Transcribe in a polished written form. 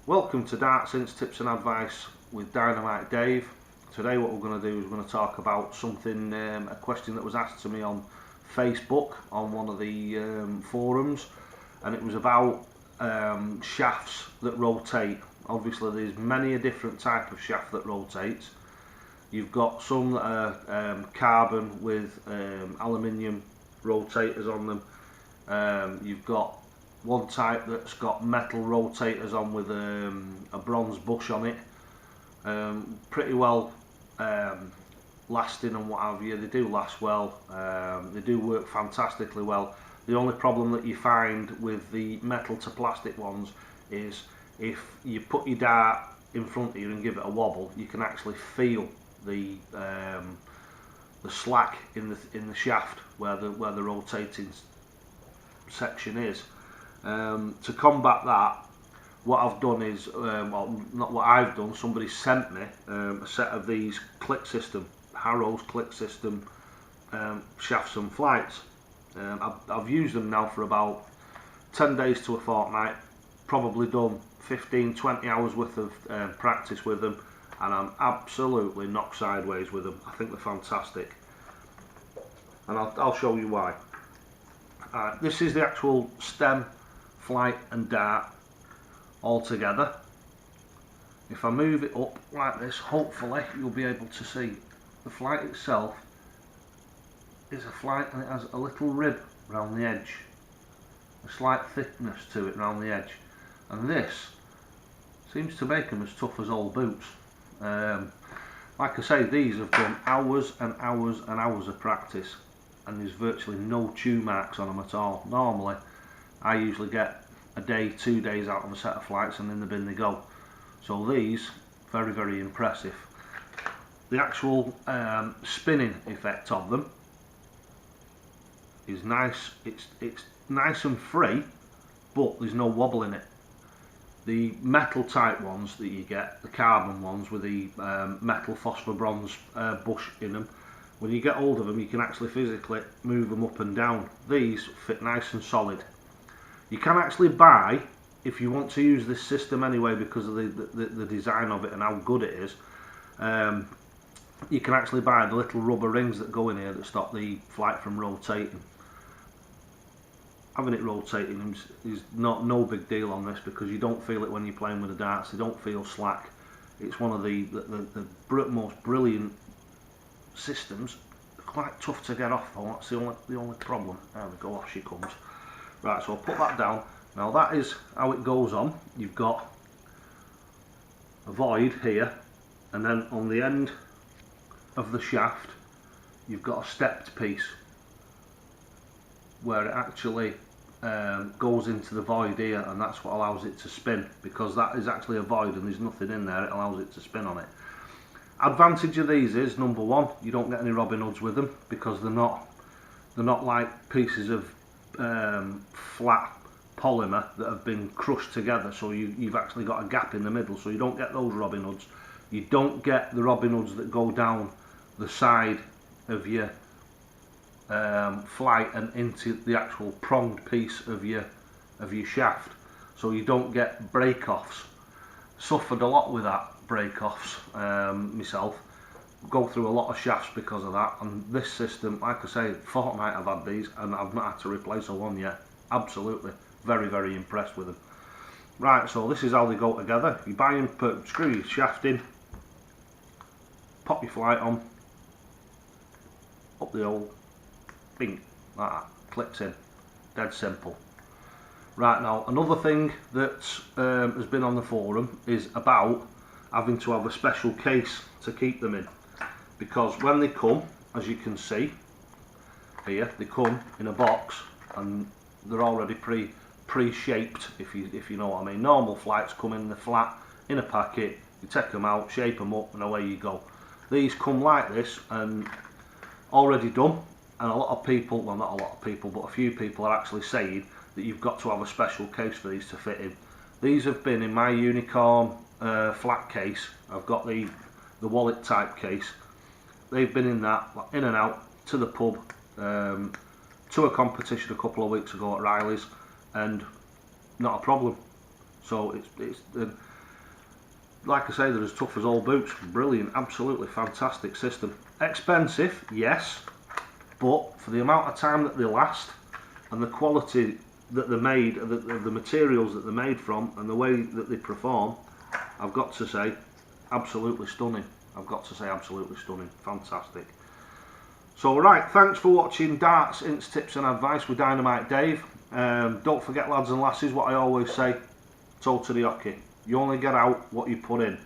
Welcome to Darts Hints, Tips and Advice with Dynamite Dave. Today what we're going to do is we're going to talk about something, a question that was asked to me on Facebook on one of the forums, and it was about shafts that rotate. Obviously there's many a different type of shaft that rotates. You've got some that are carbon with aluminium rotators on them. You've got one type that's got metal rotators on with a bronze bush on it. Pretty well lasting and what have you. They do last well. They do work fantastically well. The only problem that you find with the metal to plastic ones is if you put your dart in front of you and give it a wobble, you can actually feel the slack in the shaft where the rotating section is. To combat that, what I've done is, well, not what I've done, somebody sent me a set of these Clic system, Harrows Clic system shafts and flights. I've used them now for about 10 days to a fortnight, probably done 15-20 hours worth of practice with them, and I'm absolutely knocked sideways with them. I think they're fantastic, and I'll show you why. This is the actual stem, flight and dart all together. If I move it up like this, hopefully you'll be able to see the flight itself is a flight, and it has a little rib around the edge, a slight thickness to it around the edge, and this seems to make them as tough as old boots. Like I say, these have done hours and hours and hours of practice, and there's virtually no chew marks on them at all. Normally I usually get a day, 2 days out of a set of flights and in the bin they go. So these, very, very impressive. The actual spinning effect of them is nice. It's nice and free, but there's no wobble in it. The metal type ones that you get, the carbon ones with the metal phosphor bronze bush in them, when you get hold of them you can actually physically move them up and down. These fit nice and solid. You can actually buy, if you want to use this system anyway because of the design of it and how good it is, you can actually buy the little rubber rings that go in here that stop the flight from rotating. Having it rotating is no big deal on this because you don't feel it when you're playing with the darts. They don't feel slack. It's one of the most brilliant systems. Quite tough to get off though, that's the only problem. There we go, off she comes. Right, so I'll put that down. Now that is how it goes on. You've got a void here, and then on the end of the shaft you've got a stepped piece where it actually goes into the void here, and that's what allows it to spin, because that is actually a void and there's nothing in there. It allows it to spin on it. Advantage of these is, number one, you don't get any Robin Hoods with them because they're not like pieces of flat polymer that have been crushed together, so you've actually got a gap in the middle, so you don't get those Robin Hoods. You don't get the Robin Hoods that go down the side of your flight and into the actual pronged piece of your shaft, so you don't get break-offs. Suffered a lot with that, break-offs, myself. Go through a lot of shafts because of that, and this system, like I say, fortnight I've had these and I've not had to replace a one yet. Absolutely very, very impressed with them. Right, so this is how they go together. You buy them, screw your shaft in, pop your flight on, up the hole, bing, like that, clicks in, dead simple. Right, now another thing that has been on the forum is about having to have a special case to keep them in, because when they come, as you can see here, they come in a box and they're already pre-shaped, if you know what I mean. Normal flights come in the flat in a packet, you take them out, shape them up, and away you go. These come like this and already done, and a lot of people, well, not a lot of people, but a few people are actually saying that you've got to have a special case for these to fit in. These have been in my unicorn flat case. I've got the wallet type case. They've been in that, in and out, to the pub, to a competition a couple of weeks ago at Riley's, and not a problem. So like I say, they're as tough as old boots. Brilliant, absolutely fantastic system. Expensive, yes, but for the amount of time that they last and the quality that they're made, the materials that they're made from, and the way that they perform, I've got to say, absolutely stunning. I've got to say, absolutely stunning. Fantastic. So, right, thanks for watching Darts, Hints, Tips and Advice with Dynamite Dave. Don't forget, lads and lasses, what I always say, toe to the hockey. You only get out what you put in.